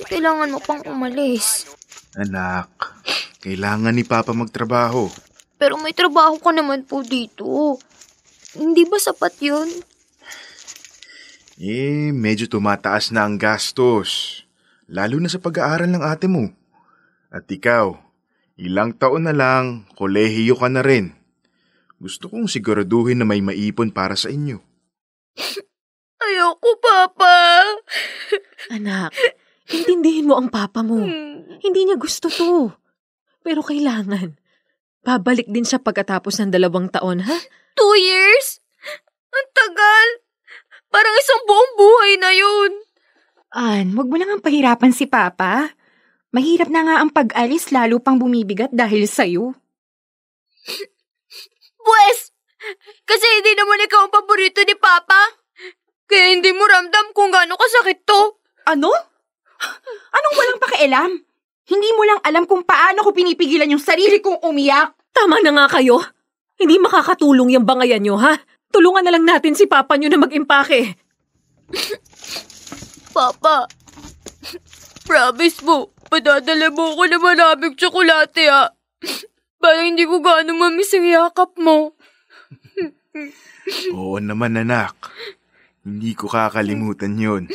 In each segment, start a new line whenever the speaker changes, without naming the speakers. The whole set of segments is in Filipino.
Kasi kailangan mo pang umalis.
Anak, kailangan ni Papa magtrabaho.
Pero may trabaho ka naman po dito. Hindi ba sapat yun?
Medyo tumataas na ang gastos. Lalo na sa pag-aaral ng ate mo. At ikaw, ilang taon na lang, kolehiyo ka na rin. Gusto kong siguraduhin na may maipon para sa inyo.
Ayoko, Papa.
Anak, intindihin mo ang papa mo. Hindi niya gusto to. Pero kailangan. Babalik din siya pagkatapos ng 2 taon, ha?
2 years? Ang tagal. Parang isang buong buhay na yun.
An, wag mo lang ang pahirapan si Papa. Mahirap na nga ang pag-alis, lalo pang bumibigat dahil sa'yo.
Pwes, kasi hindi naman ikaw ang paborito ni Papa. Kaya hindi mo ramdam kung gaano kasakit to.
Ano? Anong walang pakialam? Hindi mo lang alam kung paano ko pinipigilan yung sarili kong umiyak.
Tama na nga kayo. Hindi makakatulong yung bangayan nyo, ha? Tulungan na lang natin si Papa nyo na mag-impake.
Papa, promise mo, padadala mo ako na maraming tsokolate, ha? Para hindi ko gaano mamiss ang yakap mo.
Oo naman, anak. Hindi ko kakalimutan yon.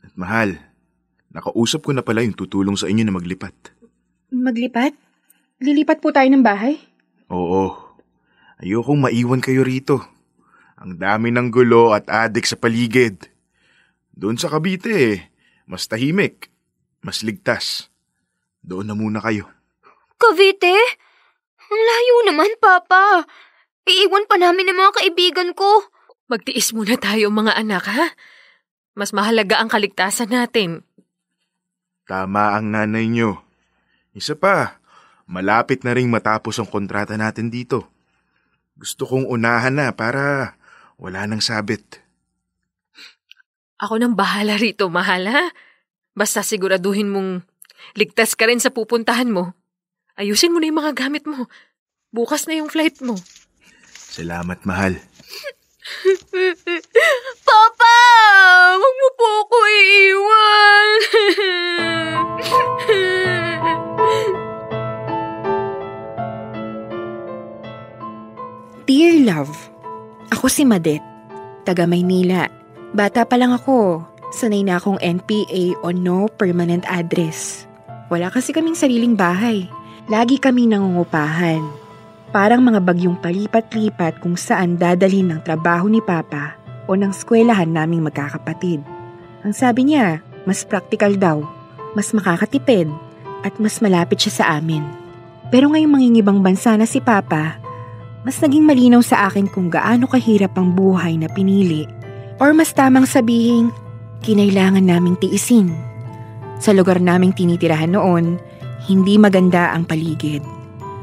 At mahal, nakausap ko na pala yung tutulong sa inyo na maglipat.
Maglipat? Lilipat po tayo ng bahay?
Oo. Ayokong maiwan kayo rito. Ang dami ng gulo at adik sa paligid. Doon sa Cavite, mas tahimik, mas ligtas. Doon na muna kayo.
Cavite? Ang layo naman, Papa. Iiwan pa namin ang mga kaibigan ko.
Magtiis muna tayo mga anak, ha? Mas mahalaga ang kaligtasan natin.
Tama ang nanay nyo. Isa pa, malapit na ring matapos ang kontrata natin dito. Gusto kong unahan na para wala nang sabit.
Ako nang bahala rito, mahal, ha? Basta siguraduhin mong ligtas ka rin sa pupuntahan mo. Ayusin mo na yung mga gamit mo. Bukas na yung flight mo.
Salamat, mahal.
Papa! Huwag mo po ako iiwan!
Dear Love, ako si Madet, taga Maynila. Bata pa lang ako, sanay na akong NPA o no permanent address. Wala kasi kaming sariling bahay. Lagi kami nangungupahan. Parang mga bagyong palipat-lipat kung saan dadalhin ng trabaho ni Papa o ng eskwelahan naming magkakapatid. Ang sabi niya, mas practical daw, mas makakatipid, at mas malapit siya sa amin. Pero ngayong mangingibang bansa na si Papa, mas naging malinaw sa akin kung gaano kahirap ang buhay na pinili. Or mas tamang sabihing, kinailangan naming tiisin. Sa lugar naming tinitirahan noon, hindi maganda ang paligid.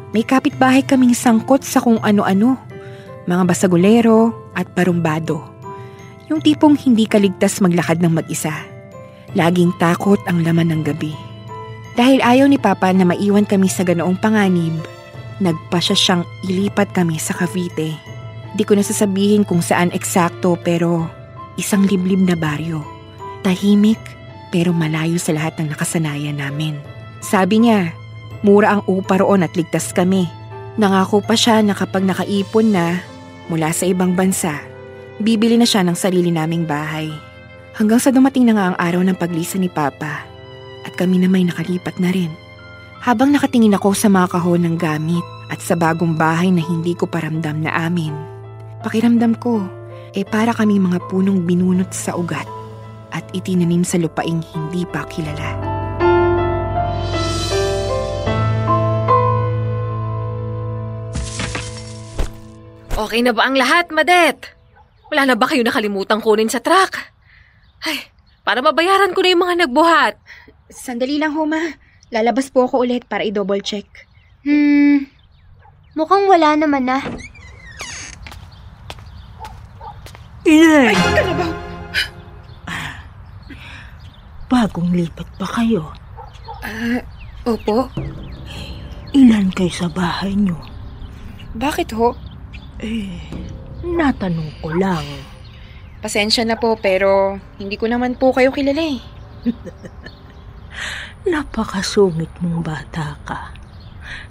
May kapitbahay kaming sangkot sa kung ano-ano, mga basagulero at parumbado. Yung tipong hindi kaligtas maglakad ng mag-isa. Laging takot ang laman ng gabi. Dahil ayaw ni Papa na maiwan kami sa ganoong panganib, nagpasya siyang ilipat kami sa Cavite. Di ko nasasabihin kung saan eksakto pero isang liblib na baryo. Tahimik pero malayo sa lahat ng nakasanayan namin. Sabi niya, mura ang upa roon at ligtas kami. Nangako pa siya na kapag nakaipon na mula sa ibang bansa, bibili na siya ng sarili naming bahay. Hanggang sa dumating na nga ang araw ng paglisa ni Papa at kami na may nakalipat na rin. Habang nakatingin ako sa mga kahon ng gamit at sa bagong bahay na hindi ko paramdam na amin, pakiramdam ko para kami mga punong binunot sa ugat at itinanim sa lupaing hindi pa kilala.
Okay na ba ang lahat, Madet? Wala na ba kayo nakalimutan kunin sa truck? Ay, para mabayaran ko na yung mga nagbuhat.
Sandali lang ho, Ma. Lalabas po ako ulit para i-double check.
Mukhang wala naman na.
Inay! Ay, kalabaw! Bagong lipat pa kayo?
Opo.
Ilan kayo sa bahay niyo?
Bakit ho?
Natanong ko lang.
Pasensya na po pero hindi ko naman po kayo kilala eh.
Napakasungit mong bata ka.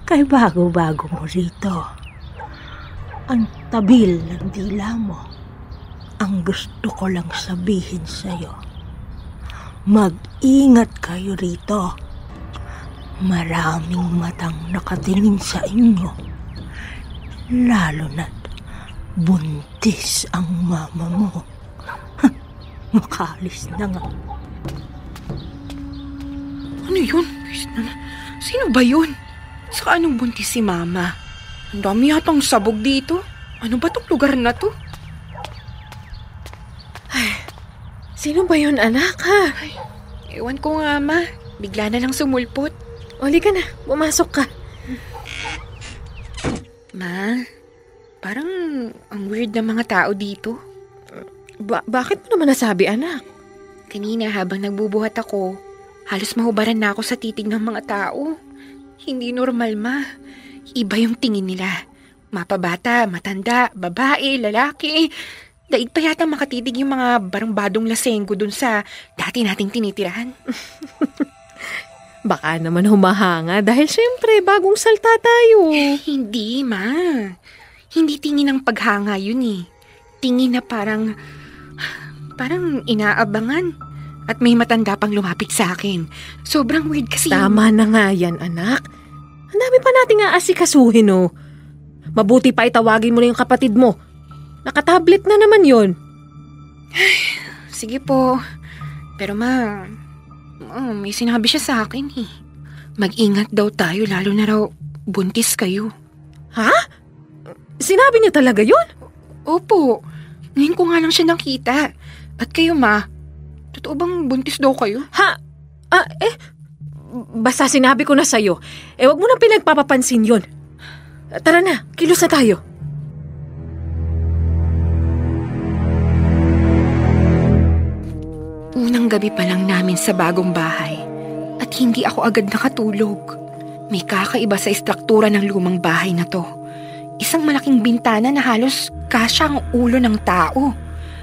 Kay bago-bago mo rito. Ang tabil ng dila mo. Ang gusto ko lang sabihin sa'yo. Mag-ingat kayo rito. Maraming matang nakatingin sa inyo. Lalo na't buntis ang mama mo. Makalis na nga.
Ano yun? Sino ba yun? Saka anong buntis si Mama? Ang dami yatang sabog dito. Ano ba tong lugar na to? Ay, sino ba yun, anak, ha? Ay, ewan ko nga, Ma. Bigla na lang sumulpot. Uli ka na, pumasok ka. Ma, parang ang weird ng mga tao dito. Bakit mo naman nasabi, anak? Kanina habang nagbubuhat ako, halos mahubaran na ako sa titig ng mga tao. Hindi normal, Ma. Iba yung tingin nila. Mapabata, matanda, babae, lalaki. Daig pa yata makatitig yung mga barangbadong lasenggo dun sa dati nating tinitirahan. Baka naman humahanga dahil syempre bagong salta tayo. Hindi, Ma. Hindi tingin ng paghanga yun eh. Tingin na parang inaabangan. At may matanda pang lumapit sa akin. Sobrang weird kasi. Tama na nga yan, anak. Ang dami pa nating aasikasuhin, oh. Mabuti pa itawagin mo na yung kapatid mo. Nakatablet na naman yon. Sige po. Pero Ma, may sinabi siya sa akin eh. Mag-ingat daw tayo lalo na raw buntis kayo. Ha? Sinabi niya talaga yun? Opo. Ngayon ko nga lang siya nakita. At kayo, Ma, totoo bang buntis daw kayo? Ha? Basta sinabi ko na sa'yo. Wag mo nang pinagpapapansin yun. Tara na, kilos na tayo. Unang gabi pa lang namin sa bagong bahay at hindi ako agad nakatulog. May kakaiba sa istruktura ng lumang bahay na to. Isang malaking bintana na halos kasya ang ulo ng tao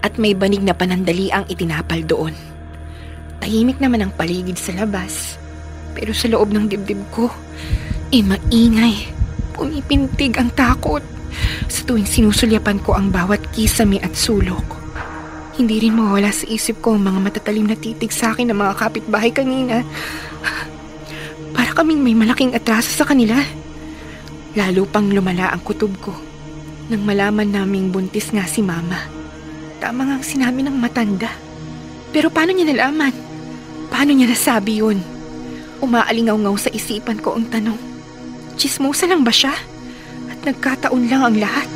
at may banig na panandali ang itinapal doon. Tahimik naman ang paligid sa labas. Pero sa loob ng dibdib ko, maingay. Pumipintig ang takot sa tuwing sinusulyapan ko ang bawat kisame at sulok. Hindi rin mawala sa isip ko ang mga matatalim na titig sa akin ng mga kapitbahay kanina. Para kaming may malaking atraso sa kanila. Lalo pang lumala ang kutob ko nang malaman naming buntis nga si Mama. Tama nga ang sinabi ng matanda. Pero paano niya nalaman? Paano niya nasabi yun? Umaalingaw-ngaw sa isipan ko ang tanong. Tsismosa lang ba siya? At nagkataon lang ang lahat?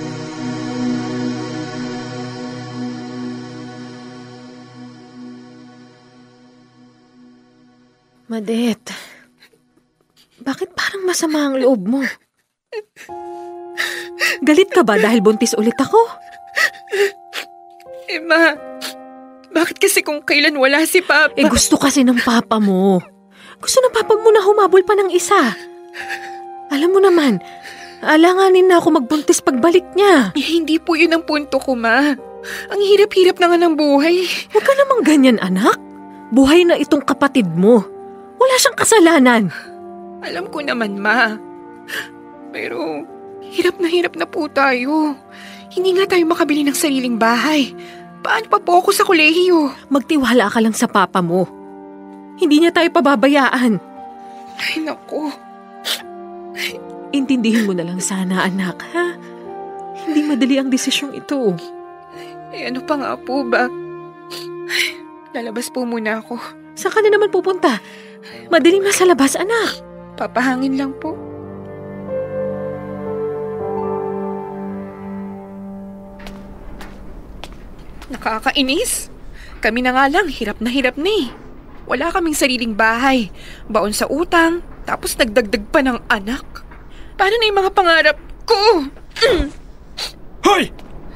Madet, bakit parang masama ang loob mo? Galit ka ba dahil buntis ulit ako? Ma, bakit kasi kung kailan wala si Papa? Gusto kasi ng Papa mo. Gusto ng Papa mo na humabol pa ng isa. Alam mo naman, alanganin na ako magbuntis pagbalik niya. Hindi po yun ang punto ko, Ma. Ang hirap-hirap na nga ng buhay. Huwag ka namang ganyan, anak. Buhay na itong kapatid mo. Wala siyang kasalanan. Alam ko naman, Ma. Pero hirap na po tayo. Hindi nga tayo makabili ng sariling bahay. Paano pa po ako sa kolehiyo? Magtiwala ka lang sa Papa mo. Hindi niya tayo pababayaan. Ay, naku. Intindihin mo na lang sana, anak, ha? Hindi madali ang desisyong ito. Ano pa nga po ba? Lalabas po muna ako. Saan ka na naman pupunta? Madilim na sa labas, anak. Papahangin lang po. Nakakainis. Kami na nga lang, hirap na eh. Wala kaming sariling bahay. Baon sa utang, tapos nagdagdag pa ng anak. Paano na yung mga pangarap ko?
Hoy!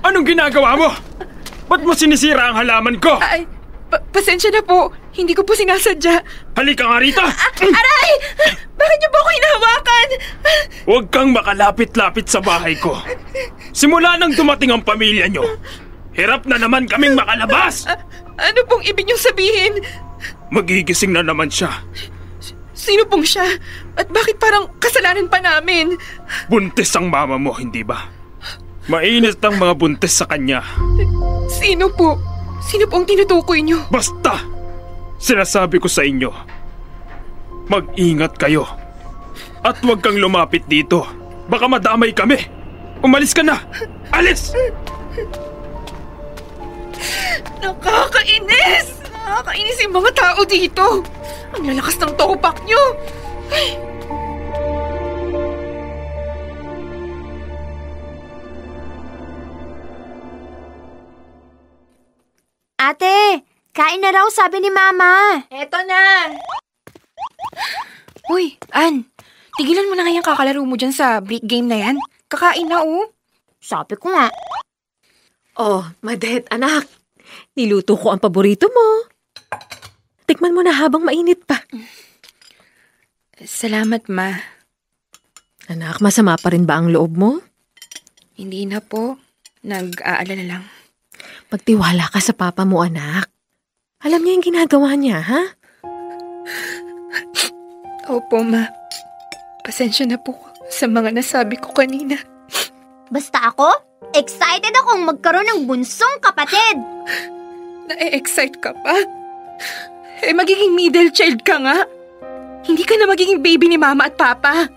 Anong ginagawa mo? Ba't mo sinisira ang halaman ko?
Ay, pasensya na po. Hindi ko po sinasadya.
Halika nga rito!
Aray! Bakit niyo po ako hinahawakan?
Huwag kang makalapit-lapit sa bahay ko. Simula nang dumating ang pamilya niyo, hirap na naman kaming makalabas!
Ano pong ibig niyong sabihin?
Magigising na naman siya.
Sino pong siya? At bakit parang kasalanan pa namin?
Buntis ang mama mo, hindi ba? Mainit ang mga buntis sa kanya.
Sino po? Sino pong tinutukoy niyo?
Basta! Sinasabi ko sa inyo, mag-ingat kayo. At huwag kang lumapit dito. Baka madamay kami. Umalis ka na! Alis!
Nakakainis! Nakakainis yung mga tao dito. Ang lalakas ng topak niyo. Ay.
Ate, kain na raw sabi ni Mama.
Eto na. Uy, Ann. Tigilan mo na nga yung kakalaro mo dyan sa brick game na yan. Kakain na, oh.
Sabi ko nga.
Oh, Madet, anak. Niluto ko ang paborito mo. Tikman mo na habang mainit pa.
Salamat, Ma.
Anak, masama pa rin ba ang loob mo?
Hindi na po. Nag-aalala lang.
Pagtiwala ka sa papa mo, anak. Alam niya yung ginagawa niya, ha?
Opo, Ma. Pasensya na po sa mga nasabi ko kanina.
Basta ako, excited akong magkaroon ng bunsong kapatid.
Na-excite ka pa? Eh, magiging middle child ka nga. Hindi ka na magiging baby ni Mama at Papa.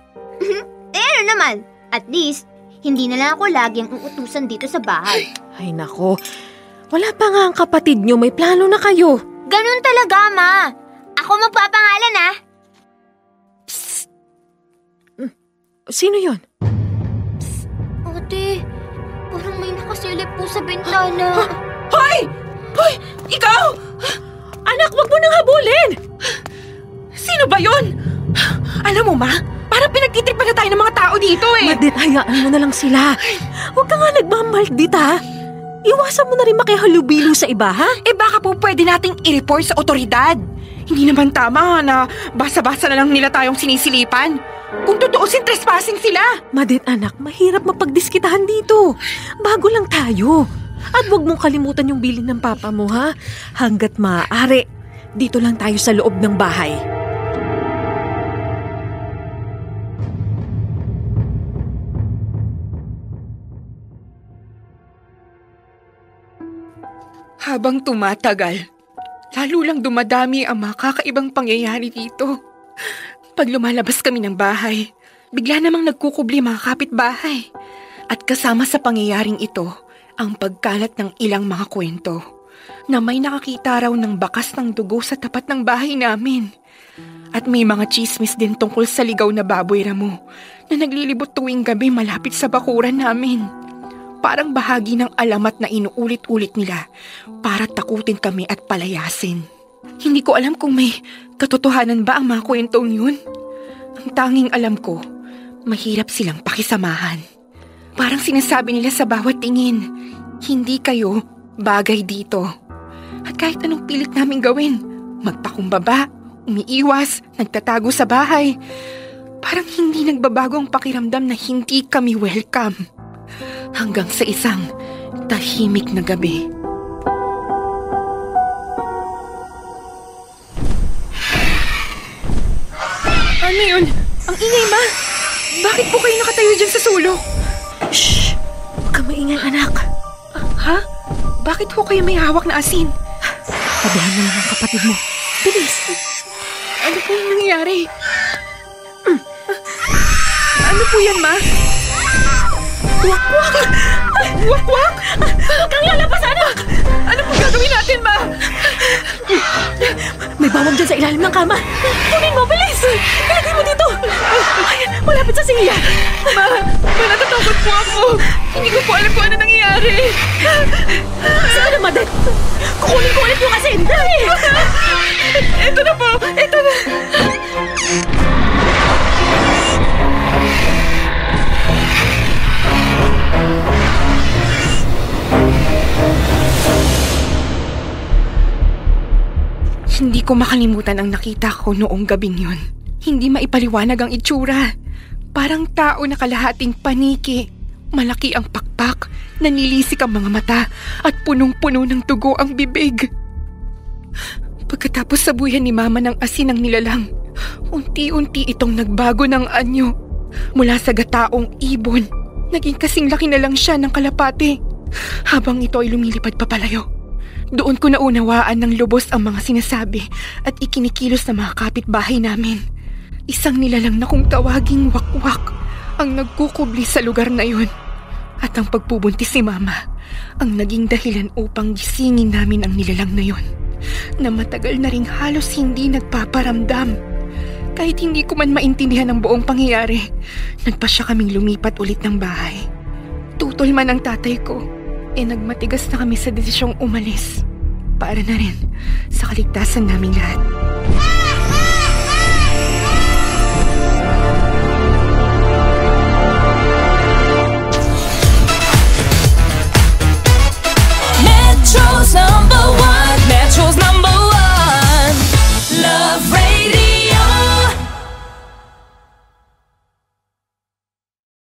Ano naman, at least, hindi na lang ako laging uutusan dito sa bahay.
Ay nako, wala pa nga ang kapatid niyo, may plano na kayo.
Ganun talaga, Ma. Ako magpapangalan, ah.
Psst. Sino yon?
Ate, parang may nakasilip po sa bintana.
Hoy! Hoy! Ikaw!
Anak, wag mo nang habulin!
Sino ba yon? Alam mo, Ma, parang pinagtitripan na tayo ng mga tao dito eh.
Madet, hayaan mo na lang sila. Huwag ka nga nagmamaldit, ha? Iwasan mo na rin makihalubilo sa iba, ha?
Eh baka po pwede nating i-report sa otoridad. Hindi naman tama na basa-basa na lang nila tayong sinisilipan. Kung tutuusin, trespassing sila.
Madet, anak, mahirap mapagdiskitahan dito. Bago lang tayo. At huwag mong kalimutan yung bilin ng papa mo, ha? Hanggat maaari, dito lang tayo sa loob ng bahay.
Habang tumatagal, lalo lang dumadami ang mga kakaibang pangyayari dito. Pag lumalabas kami ng bahay, bigla namang nagkukubli mga kapitbahay. At kasama sa pangyayaring ito, ang pagkalat ng ilang mga kwento na may nakakita raw ng bakas ng dugo sa tapat ng bahay namin. At may mga chismis din tungkol sa ligaw na baboy ramo na naglilibot tuwing gabi malapit sa bakuran namin. Parang bahagi ng alamat na inuulit-ulit nila para takutin kami at palayasin. Hindi ko alam kung may katotohanan ba ang mga kwentong yun. Ang tanging alam ko, mahirap silang pakisamahan. Parang sinasabi nila sa bawat tingin, hindi kayo bagay dito. At kahit anong pilit namin gawin, magpakumbaba, umiiwas, nagtatago sa bahay, parang hindi nagbabago ang pakiramdam na hindi kami welcome. Hanggang sa isang tahimik na gabi. Ano yun? Ang ingay, Ma! Bakit po kayo nakatayo dyan sa sulok?
Shh! Huwag kang maingay, anak.
Ha? Bakit po kayo may hawak na asin?
Tabihan mo lang ang kapatid mo. Bilis!
Ano po yung nangyayari? Ano po yan, Ma? Wakwak! Wakwak! Huwag kang lalabas, anak! Ano po gagawin natin, Ma?
May bawang dyan sa ilalim ng kama. Kunin mo, bilis! Ilagay mo dito! Ayan, malapit sa singya.
Ma, natatakot po ako. Hindi ko po alam kung ano nangyayari.
Sige na, Madet. Kukunin ko ulit yung asin. Dali!
Ito na po! Ito na! Hindi ko makalimutan ang nakita ko noong gabing yun. Hindi maipaliwanag ang itsura. Parang tao na kalahating paniki. Malaki ang pakpak, nanilisik ang mga mata, at punong-puno ng dugo ang bibig. Pagkatapos sabuyan ni Mama ng asin ang nilalang, Unti-unti itong nagbago ng anyo. Mula sa gataong ibon, naging kasing laki na lang siya ng kalapate. Habang ito ay lumilipad papalayo, doon ko naunawaan ng lubos ang mga sinasabi at ikinikilos ng mga kapitbahay namin. Isang nilalang na kung tawaging wakwak ang nagkukubli sa lugar na yun. At ang pagpubuntis ni Mama ang naging dahilan upang gisingin namin ang nilalang na yun, na matagal na ring halos hindi nagpaparamdam. Kahit hindi ko man maintindihan ang buong pangyayari, nagpasya kaming lumipat ulit ng bahay. Tutol man ang tatay ko, nagmatigas na kami sa desisyong umalis. Para na rin sa kaligtasan naming lahat.